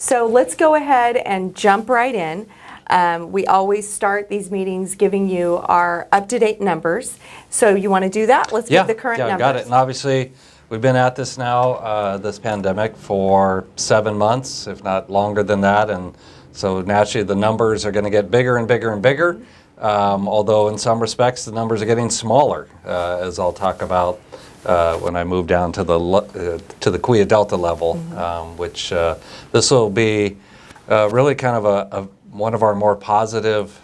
So let's go ahead and jump right in. We always start these meetings giving you our up-to-date numbers. So you want to do that? Let's give the current numbers. Yeah, got it. And obviously, we've been at this now, this pandemic, for 7 months, if not longer than that. And so naturally, the numbers are going to get bigger and bigger and bigger. Although in some respects, the numbers are getting smaller, as I'll talk about when I move down to the Quia Delta level, which this will be really kind of one of our more positive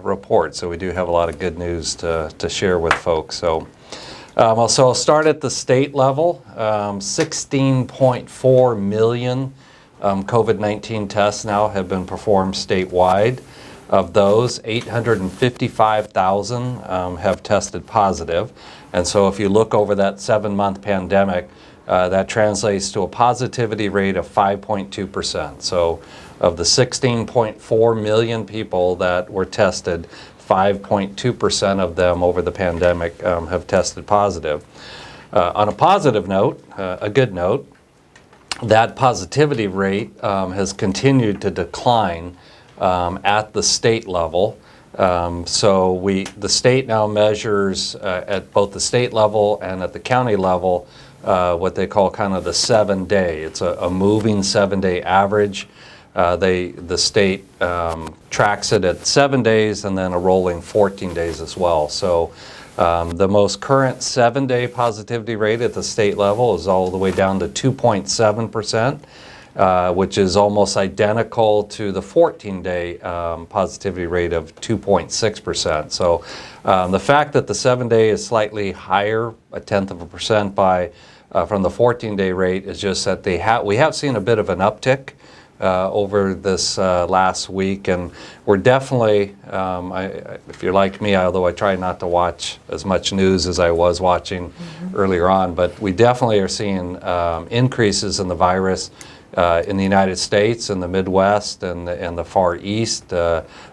reports. So we do have a lot of good news to share with folks. So I'll start at the state level. 16.4 million COVID-19 tests now have been performed statewide. Of those, 855,000 have tested positive. And so if you look over that 7-month pandemic, that translates to a positivity rate of 5.2%. So of the 16.4 million people that were tested, 5.2% of them over the pandemic have tested positive. On a positive note, a good note, that positivity rate has continued to decline at the state level. So the state now measures at both the state level and at the county level what they call kind of the 7-day. It's a moving 7-day average. The state tracks it at 7 days and then a rolling 14 days as well. So the most current 7-day positivity rate at the state level is all the way down to 2.7%. Which is almost identical to the 14-day positivity rate of 2.6%. So the fact that the 7-day is slightly higher, 0.1% from the 14-day rate, is just that we have seen a bit of an uptick over this last week, and we're definitely, if you're like me, although I try not to watch as much news as I was watching earlier on, but we definitely are seeing increases in the virus in the United States, in the Midwest, and the Far East,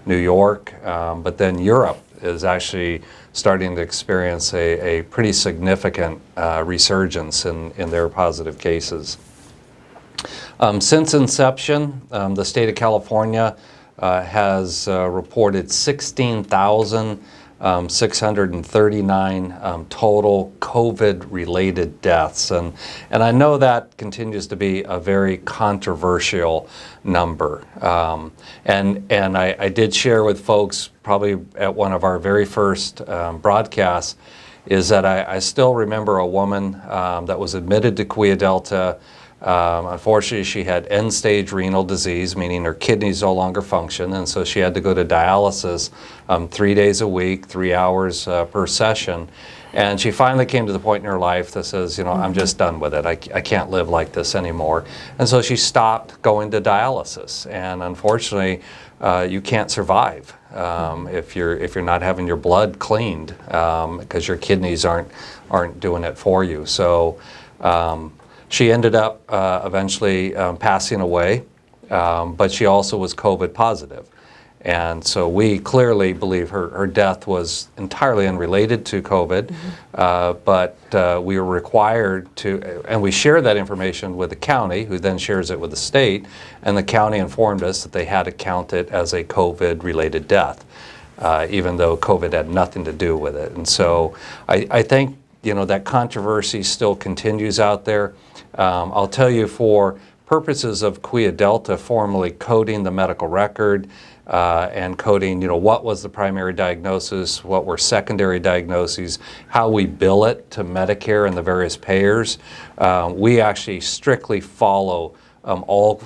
New York, but then Europe is actually starting to experience a pretty significant resurgence in their positive cases. Since inception, the state of California has reported 16,639 total COVID-related deaths. And I know that continues to be a very controversial number. And I did share with folks probably at one of our very first broadcasts is that I still remember a woman that was admitted to Quia Delta. Unfortunately, she had end-stage renal disease, meaning her kidneys no longer function, and so she had to go to dialysis 3 days a week, 3 hours per session. And she finally came to the point in her life that says, I'm just done with it. I can't live like this anymore. And so she stopped going to dialysis. And unfortunately, you can't survive if you're not having your blood cleaned because your kidneys aren't doing it for you. So she ended up eventually passing away, but she also was COVID positive. And so we clearly believe her death was entirely unrelated to COVID, but we were required to, and we share that information with the county, who then shares it with the state, and the county informed us that they had to count it as a COVID-related death, even though COVID had nothing to do with it. And so I think that controversy still continues out there. I'll tell you, for purposes of Quia Delta formally coding the medical record and coding, what was the primary diagnosis, what were secondary diagnoses, how we bill it to Medicare and the various payers, we actually strictly follow all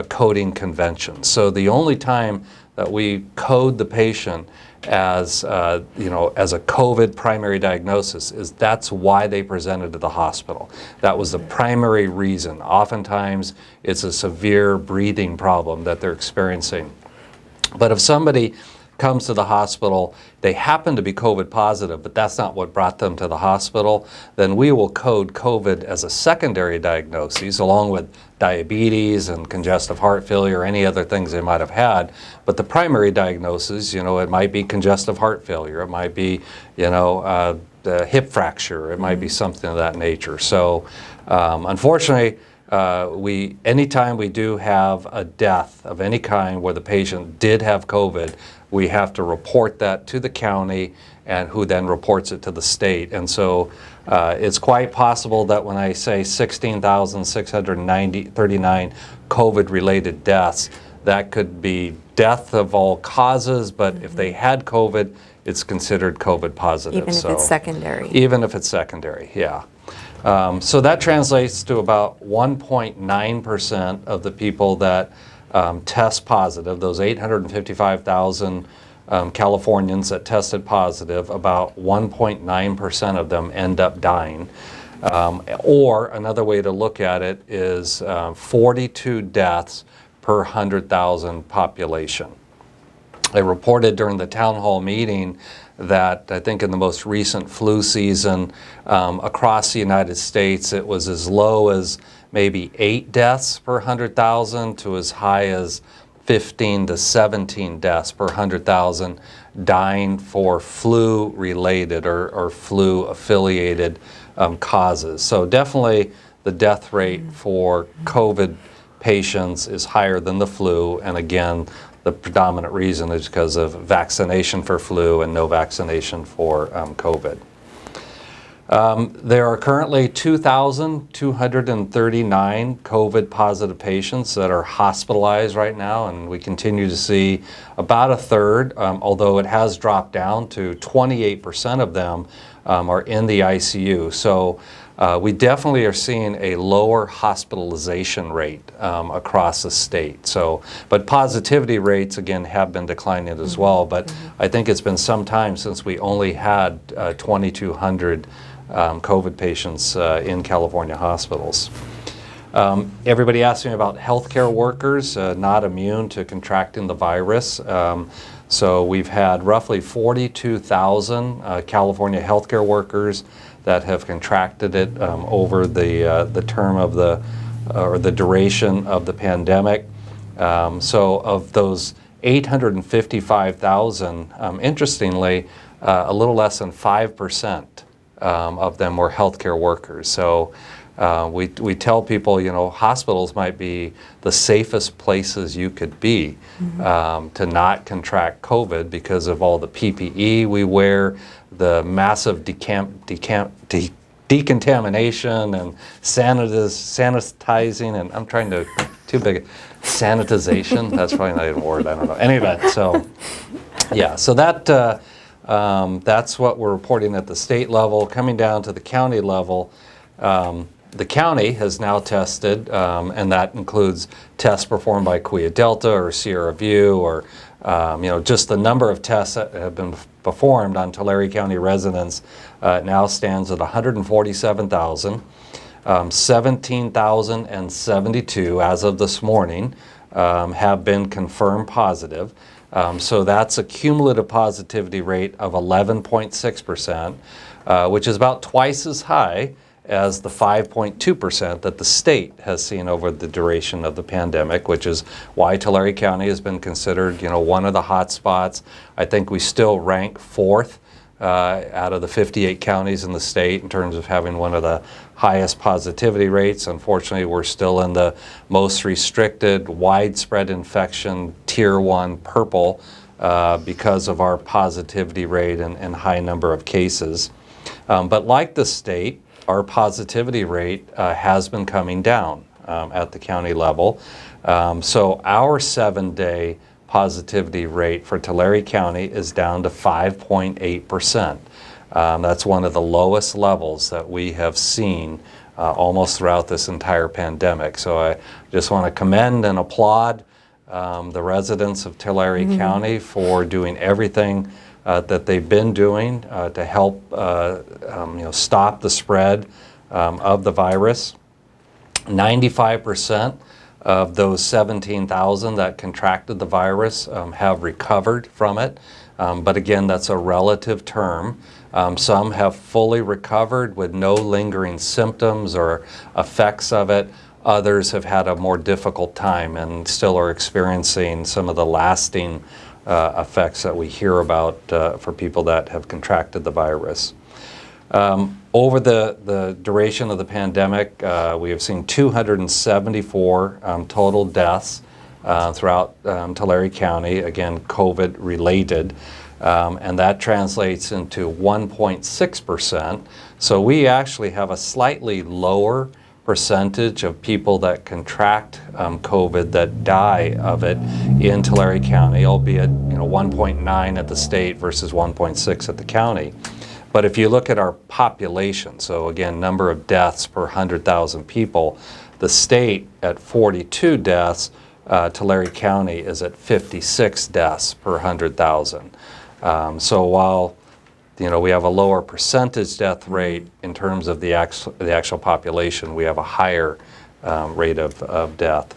coding conventions. So the only time that we code the patient as as a COVID primary diagnosis is that's why they presented to the hospital. That was the primary reason. Oftentimes it's a severe breathing problem that they're experiencing. But if somebody comes to the hospital, they happen to be COVID positive, but that's not what brought them to the hospital, then we will code COVID as a secondary diagnosis along with diabetes and congestive heart failure, any other things they might have had. But the primary diagnosis, it might be congestive heart failure, it might be, the hip fracture, it might be something of that nature. So unfortunately, anytime we do have a death of any kind where the patient did have COVID, we have to report that to the county, and who then reports it to the state. And so it's quite possible that when I say 16,639 COVID-related deaths, that could be death of all causes, but if they had COVID, it's considered COVID positive. Even if it's secondary. Even if it's secondary, yeah. So that translates to about 1.9% of the people that test positive, those 855,000 Californians that tested positive, about 1.9% of them end up dying. Or another way to look at it is 42 deaths per 100,000 population. I reported during the town hall meeting that I think in the most recent flu season across the United States, it was as low as maybe 8 deaths per 100,000 to as high as 15 to 17 deaths per 100,000 dying for flu-related or flu-affiliated causes. So definitely the death rate for COVID patients is higher than the flu, and again, the predominant reason is because of vaccination for flu and no vaccination for COVID. There are currently 2,239 COVID positive patients that are hospitalized right now, and we continue to see about a third, although it has dropped down to 28% of them are in the ICU. So we definitely are seeing a lower hospitalization rate across the state. So, but positivity rates, again, have been declining as well. But I think it's been some time since we only had 2,200 COVID patients in California hospitals. Everybody asked me about healthcare workers not immune to contracting the virus. So we've had roughly 42,000 California healthcare workers that have contracted it over the term of the duration of the pandemic. So of those 855,000, interestingly, a little less than 5% of them were healthcare workers. So we tell people, you know, hospitals might be the safest places you could be to not contract COVID because of all the PPE we wear, the massive decontamination and sanitizing, and I'm trying to, too big, sanitization, that's probably not even a word, I don't know. Anyway, so yeah, so that's what we're reporting at the state level. Coming down to the county level, the county has now tested, and that includes tests performed by Kuya Delta or Sierra View, or you know, just the number of tests that have been performed on Tulare County residents now stands at 147,000. 17,072 as of this morning have been confirmed positive. So that's a cumulative positivity rate of 11.6%, which is about twice as high as the 5.2% that the state has seen over the duration of the pandemic, which is why Tulare County has been considered, you know, one of the hot spots. I think we still rank 4th out of the 58 counties in the state in terms of having one of the highest positivity rates. Unfortunately, we're still in the most restricted, widespread infection, Tier 1 purple, because of our positivity rate and high number of cases. But like the state, our positivity rate has been coming down at the county level. So our 7-day positivity rate for Tulare County is down to 5.8%. That's one of the lowest levels that we have seen almost throughout this entire pandemic. So I just want to commend and applaud the residents of Tulare County for doing everything that they've been doing to help you know, stop the spread of the virus. 95% of those 17,000 that contracted the virus have recovered from it. But again, that's a relative term. Some have fully recovered with no lingering symptoms or effects of it. Others have had a more difficult time and still are experiencing some of the lasting effects that we hear about for people that have contracted the virus. Over the duration of the pandemic, we have seen 274 total deaths throughout Tulare County, again, COVID related, and that translates into 1.6%. So we actually have a slightly lower percentage of people that contract COVID that die of it in Tulare County, albeit 1.9 at the state versus 1.6 at the county. But if you look at our population, so again, number of deaths per 100,000 people, the state at 42 deaths, Tulare County is at 56 deaths per 100,000. So while we have a lower percentage death rate in terms of the actual population, we have a higher rate of death.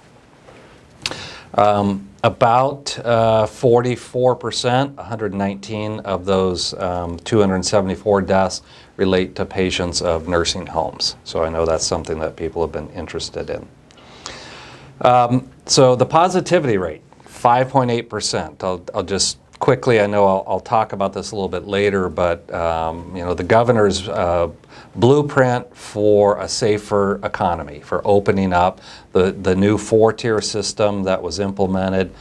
About 44%, 119 of those 274 deaths relate to patients of nursing homes. So I know that's something that people have been interested in. So the positivity rate, 5.8%. I'll just quickly, I know I'll talk about this a little bit later, but the governor's blueprint for a safer economy, for opening up the new 4-tier system that was implemented,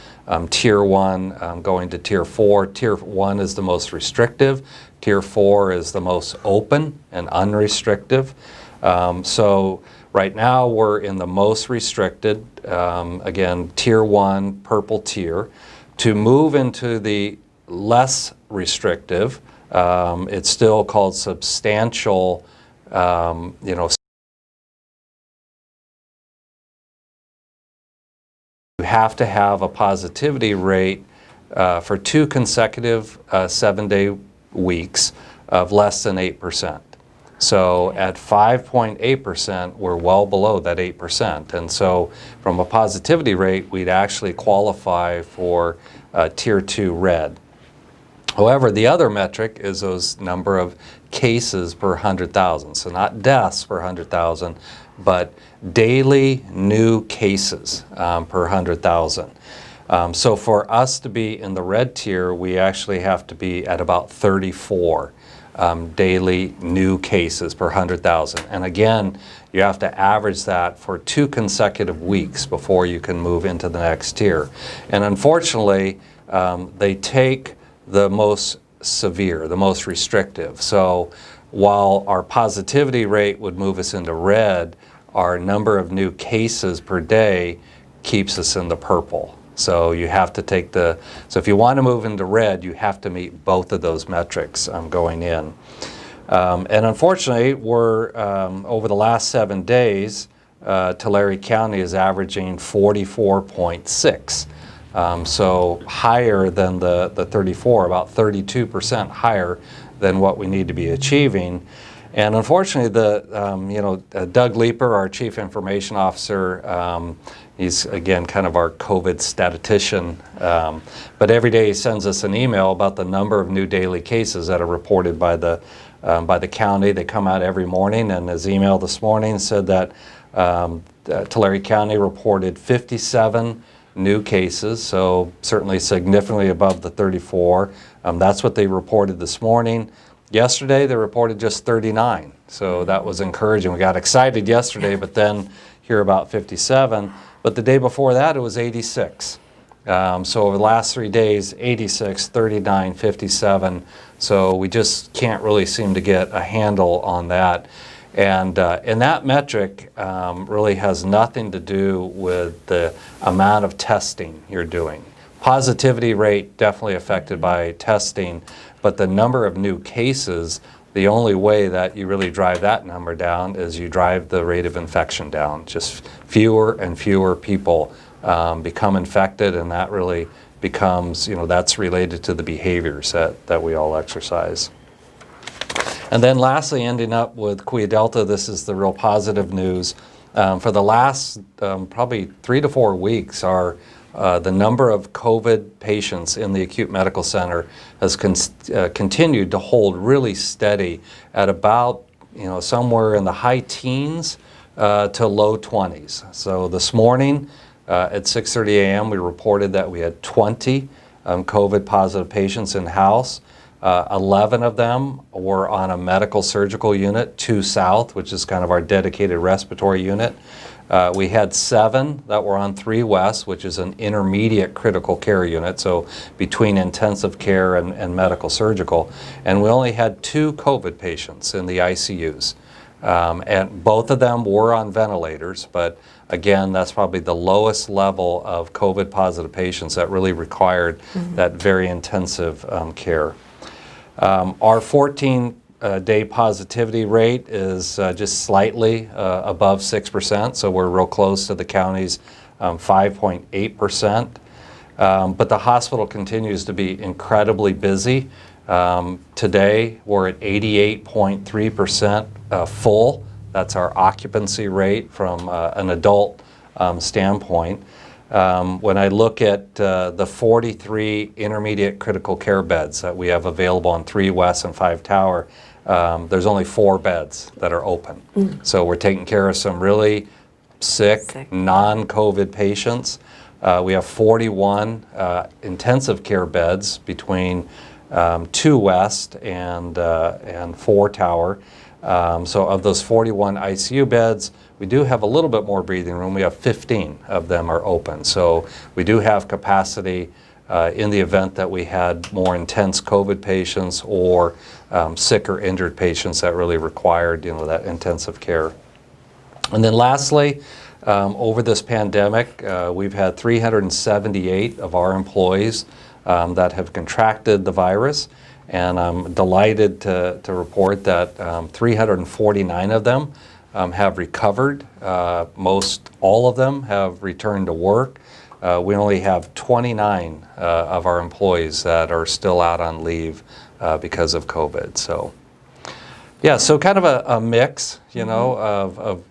Tier 1 going to Tier 4. Tier 1 is the most restrictive. Tier 4 is the most open and unrestrictive. So right now we're in the most restricted, again, Tier 1, purple tier. To move into the less restrictive, it's still called substantial, you have to have a positivity rate for 2 consecutive 7-day weeks of less than 8%. So at 5.8%, we're well below that 8%. And so from a positivity rate, we'd actually qualify for Tier 2 red. However, the other metric is those number of cases per 100,000. So not deaths per 100,000, but daily new cases per 100,000. So for us to be in the red tier, we actually have to be at about 34 daily new cases per 100,000. And again, you have to average that for 2 consecutive weeks before you can move into the next tier. And unfortunately, they take the most severe, the most restrictive. So while our positivity rate would move us into red, our number of new cases per day keeps us in the purple. So you have to take so if you want to move into red, you have to meet both of those metrics going in. And unfortunately, we're, over the last 7 days, Tulare County is averaging 44.6. So higher than the 34, about 32% higher than what we need to be achieving. And unfortunately, Doug Leeper, our Chief Information Officer, he's again kind of our COVID statistician, but every day he sends us an email about the number of new daily cases that are reported by the county. They come out every morning, and his email this morning said that Tulare County reported 57 new cases, so certainly significantly above the 34. That's what they reported this morning. Yesterday, they reported just 39, so that was encouraging. We got excited yesterday, but then hear about 57. But the day before that, it was 86. So over the last 3 days, 86, 39, 57. So we just can't really seem to get a handle on that. And that metric really has nothing to do with the amount of testing you're doing. Positivity rate definitely affected by testing, but the number of new cases, the only way that you really drive that number down is you drive the rate of infection down. Just fewer and fewer people become infected, and that really becomes, that's related to the behaviors that we all exercise. And then lastly, ending up with Kuya Delta, this is the real positive news. For the last probably 3 to 4 weeks, the number of COVID patients in the acute medical center has continued to hold really steady at about, somewhere in the high teens to low 20s. So this morning at 6:30 a.m. we reported that we had 20 COVID positive patients in-house. 11 of them were on a medical surgical unit, 2 South, which is kind of our dedicated respiratory unit. We had 7 that were on 3 West, which is an intermediate critical care unit, so between intensive care and medical surgical. And we only had 2 COVID patients in the ICUs. And both of them were on ventilators, but again, that's probably the lowest level of COVID positive patients that really required that very intensive care. Our 14-day positivity rate is just slightly above 6%, so we're real close to the county's 5.8%. But the hospital continues to be incredibly busy. Today, we're at 88.3% full. That's our occupancy rate from an adult standpoint. When I look at the 43 intermediate critical care beds that we have available on 3 West and 5 Tower, there's only 4 beds that are open. So we're taking care of some really sick. Non-COVID patients. We have 41 intensive care beds between 2 West and 4 Tower. So of those 41 ICU beds, we do have a little bit more breathing room. We have 15 of them are open. So we do have capacity in the event that we had more intense COVID patients or sick or injured patients that really required, that intensive care. And then lastly, over this pandemic, we've had 378 of our employees that have contracted the virus. And I'm delighted to report that 349 of them have recovered. Most all of them have returned to work. We only have 29 of our employees that are still out on leave because of COVID. So, yeah, so kind of a mix, of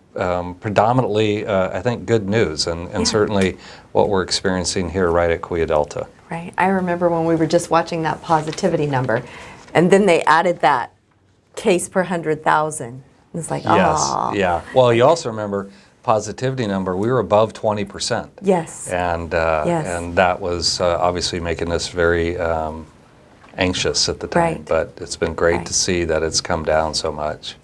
predominantly, I think, good news and certainly what we're experiencing here right at Cuya Delta. Right. I remember when we were just watching that positivity number, and then they added that case per 100,000. It's like, yes, yeah. Well, you also remember positivity number, we were above 20%. Yes. And that was obviously making us very anxious at the time. Right. But it's been great to see that it's come down so much.